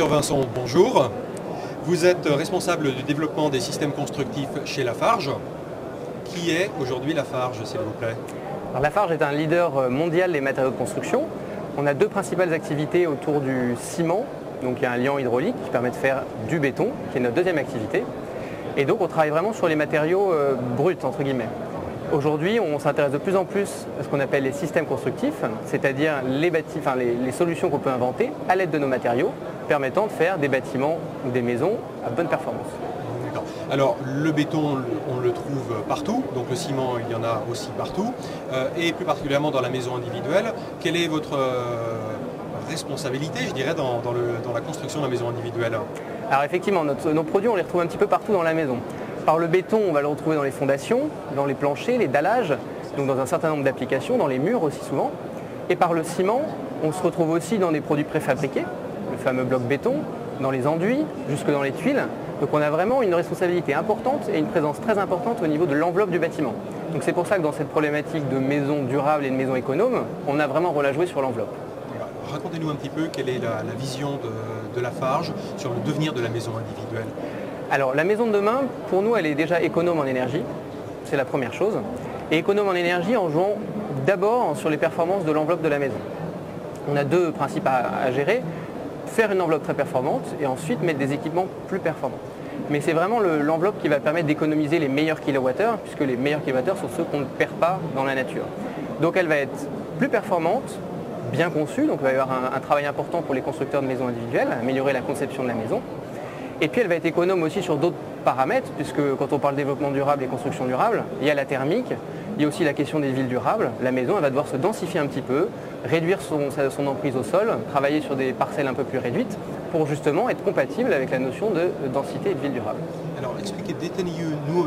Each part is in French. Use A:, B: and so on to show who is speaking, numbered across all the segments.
A: Arthur Vincent, bonjour. Vous êtes responsable du développement des systèmes constructifs chez Lafarge. Qui est aujourd'hui Lafarge, s'il vous plaît?
B: Alors, Lafarge est un leader mondial des matériaux de construction. On a deux principales activités autour du ciment. Donc il y a un liant hydraulique qui permet de faire du béton, qui est notre deuxième activité. Et donc on travaille vraiment sur les matériaux bruts, entre guillemets. Aujourd'hui, on s'intéresse de plus en plus à ce qu'on appelle les systèmes constructifs, c'est-à-dire les solutions qu'on peut inventer à l'aide de nos matériaux, permettant de faire des bâtiments ou des maisons à bonne performance.
A: D'accord. Alors le béton, on le trouve partout, donc le ciment, il y en a aussi partout, et plus particulièrement dans la maison individuelle. Quelle est votre responsabilité, je dirais, dans la construction de la maison individuelle?
B: Alors effectivement, nos produits, on les retrouve un petit peu partout dans la maison. Par le béton, on va le retrouver dans les fondations, dans les planchers, les dallages, donc dans un certain nombre d'applications, dans les murs aussi souvent. Et par le ciment, on se retrouve aussi dans des produits préfabriqués, le fameux bloc béton, dans les enduits, jusque dans les tuiles. Donc on a vraiment une responsabilité importante et une présence très importante au niveau de l'enveloppe du bâtiment. Donc c'est pour ça que dans cette problématique de maison durable et de maison économe, on a vraiment un rôle à jouer sur l'enveloppe.
A: Racontez-nous un petit peu quelle est la vision de Lafarge sur le devenir de la maison individuelle.
B: Alors la maison de demain, pour nous, elle est déjà économe en énergie, c'est la première chose. Et économe en énergie en jouant d'abord sur les performances de l'enveloppe de la maison. On a deux principes à gérer, faire une enveloppe très performante et ensuite mettre des équipements plus performants. Mais c'est vraiment l'enveloppe qui va permettre d'économiser les meilleurs kilowattheures, puisque les meilleurs kilowattheures sont ceux qu'on ne perd pas dans la nature. Donc elle va être plus performante, bien conçue, donc il va y avoir un travail important pour les constructeurs de maisons individuelles, améliorer la conception de la maison. Et puis elle va être économe aussi sur d'autres paramètres, puisque quand on parle développement durable et construction durable, il y a la thermique, il y a aussi la question des villes durables. La maison, elle va devoir se densifier un petit peu, réduire son emprise au sol, travailler sur des parcelles un peu plus réduites, pour justement être compatible avec la notion de densité et de ville durable.
A: Alors expliquez, détaillez-nous,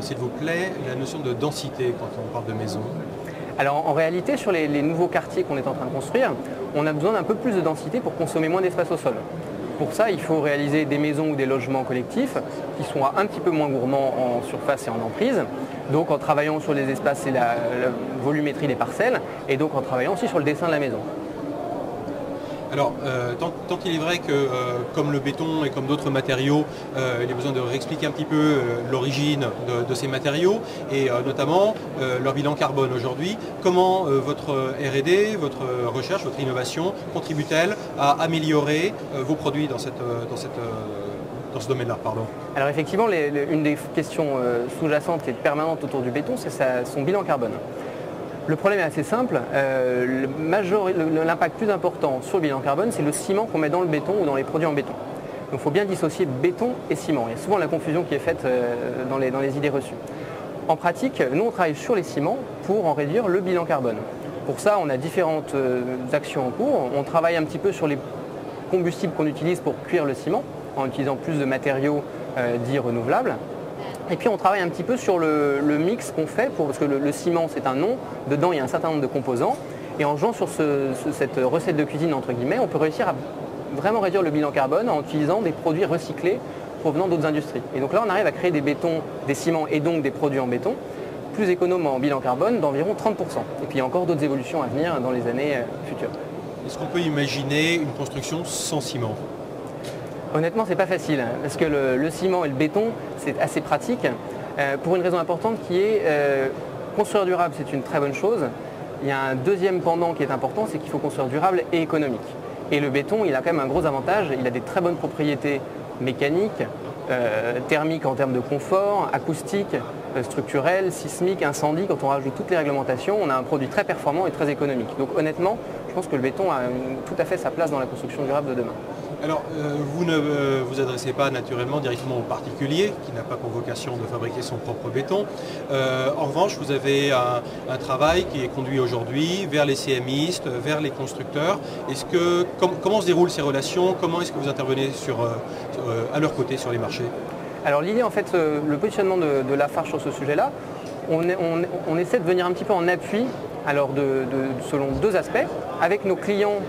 A: s'il vous plaît, la notion de densité quand on parle de maison.
B: Alors en réalité, sur les nouveaux quartiers qu'on est en train de construire, on a besoin d'un peu plus de densité pour consommer moins d'espace au sol. Pour ça, il faut réaliser des maisons ou des logements collectifs qui sont un petit peu moins gourmands en surface et en emprise, donc en travaillant sur les espaces et la volumétrie des parcelles, et donc en travaillant aussi sur le dessin de la maison.
A: Alors, tant qu'il est vrai que, comme le béton et comme d'autres matériaux, il y a besoin de réexpliquer un petit peu l'origine de ces matériaux et notamment leur bilan carbone aujourd'hui. Comment votre R&D, votre recherche, votre innovation contribue-t-elle à améliorer vos produits dans ce domaine-là, pardon?
B: Alors effectivement, une des questions sous-jacentes et permanentes autour du béton, c'est son bilan carbone. Le problème est assez simple, l'impact plus important sur le bilan carbone, c'est le ciment qu'on met dans le béton ou dans les produits en béton. Donc il faut bien dissocier béton et ciment. Il y a souvent la confusion qui est faite dans les idées reçues. En pratique, nous on travaille sur les ciments pour en réduire le bilan carbone. Pour ça, on a différentes actions en cours. On travaille un petit peu sur les combustibles qu'on utilise pour cuire le ciment, en utilisant plus de matériaux dits renouvelables. Et puis on travaille un petit peu sur le mix qu'on fait, parce que le ciment c'est un nom, dedans il y a un certain nombre de composants, et en jouant sur cette recette de cuisine entre guillemets, on peut réussir à vraiment réduire le bilan carbone en utilisant des produits recyclés provenant d'autres industries. Et donc là on arrive à créer des bétons, des ciments et donc des produits en béton, plus économes en bilan carbone d'environ 30%. Et puis il y a encore d'autres évolutions à venir dans les années futures.
A: Est-ce qu'on peut imaginer une construction sans ciment ?
B: Honnêtement, c'est pas facile, parce que le ciment et le béton, c'est assez pratique, pour une raison importante qui est construire durable, c'est une très bonne chose. Il y a un deuxième pendant qui est important, c'est qu'il faut construire durable et économique. Et le béton, il a quand même un gros avantage, il a des très bonnes propriétés mécaniques, thermiques en termes de confort, acoustiques, structurelles, sismiques, incendie. Quand on rajoute toutes les réglementations, on a un produit très performant et très économique. Donc honnêtement, je pense que le béton a tout à fait sa place dans la construction durable de demain.
A: Alors, vous ne vous adressez pas naturellement directement au particulier, qui n'a pas pour vocation de fabriquer son propre béton. En revanche, vous avez un travail qui est conduit aujourd'hui vers les CMistes, vers les constructeurs. Comment se déroulent ces relations? Comment est-ce que vous intervenez à leur côté sur les marchés?
B: Alors l'idée, en fait, le positionnement de Lafarge sur ce sujet-là, on essaie de venir un petit peu en appui, alors selon deux aspects, avec nos clients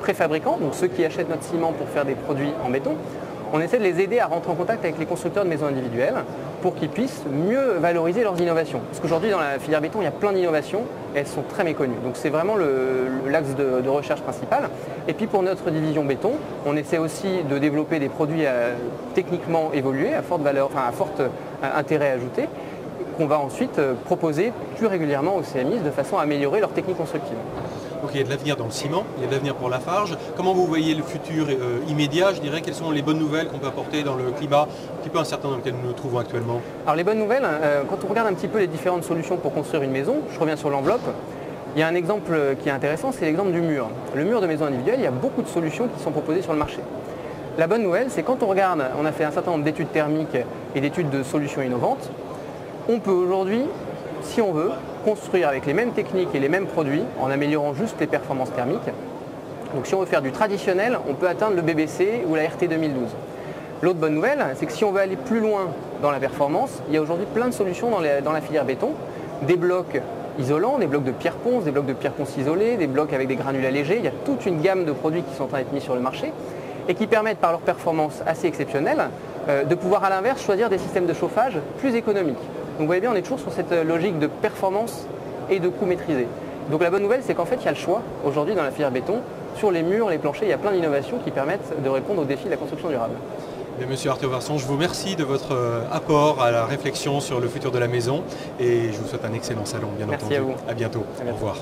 B: préfabricants, donc ceux qui achètent notre ciment pour faire des produits en béton. On essaie de les aider à rentrer en contact avec les constructeurs de maisons individuelles pour qu'ils puissent mieux valoriser leurs innovations. Parce qu'aujourd'hui, dans la filière béton, il y a plein d'innovations et elles sont très méconnues. Donc c'est vraiment l'axe de recherche principal. Et puis pour notre division béton, on essaie aussi de développer des produits techniquement évolués, à forte valeur, enfin à fort intérêt ajouté, qu'on va ensuite proposer plus régulièrement aux CMI de façon à améliorer leur technique constructive.
A: Donc il y a de l'avenir dans le ciment, il y a de l'avenir pour Lafarge. Comment vous voyez le futur immédiat, je dirais, quelles sont les bonnes nouvelles qu'on peut apporter dans le climat un petit peu incertain dans lequel nous nous trouvons actuellement?
B: Alors les bonnes nouvelles, quand on regarde un petit peu les différentes solutions pour construire une maison, je reviens sur l'enveloppe, il y a un exemple qui est intéressant, c'est l'exemple du mur. Le mur de maison individuelle, il y a beaucoup de solutions qui sont proposées sur le marché. La bonne nouvelle, c'est quand on regarde, on a fait un certain nombre d'études thermiques et d'études de solutions innovantes, on peut aujourd'hui, si on veut, construire avec les mêmes techniques et les mêmes produits en améliorant juste les performances thermiques. Donc si on veut faire du traditionnel, on peut atteindre le BBC ou la RT 2012. L'autre bonne nouvelle, c'est que si on veut aller plus loin dans la performance, il y a aujourd'hui plein de solutions dans la filière béton. Des blocs isolants, des blocs de pierre ponce, des blocs de pierre ponce isolés, des blocs avec des granulats légers. Il y a toute une gamme de produits qui sont en train d'être mis sur le marché et qui permettent par leur performance assez exceptionnelle de pouvoir à l'inverse choisir des systèmes de chauffage plus économiques. Donc vous voyez bien, on est toujours sur cette logique de performance et de coût maîtrisé. Donc la bonne nouvelle, c'est qu'en fait, il y a le choix aujourd'hui dans la filière béton. Sur les murs, les planchers, il y a plein d'innovations qui permettent de répondre aux défis de la construction durable.
A: Mais Monsieur Arthaud-Varson, je vous remercie de votre apport à la réflexion sur le futur de la maison et je vous souhaite un excellent salon, bien entendu.
B: Merci à vous.
A: À bientôt.
B: À bientôt.
A: Au revoir.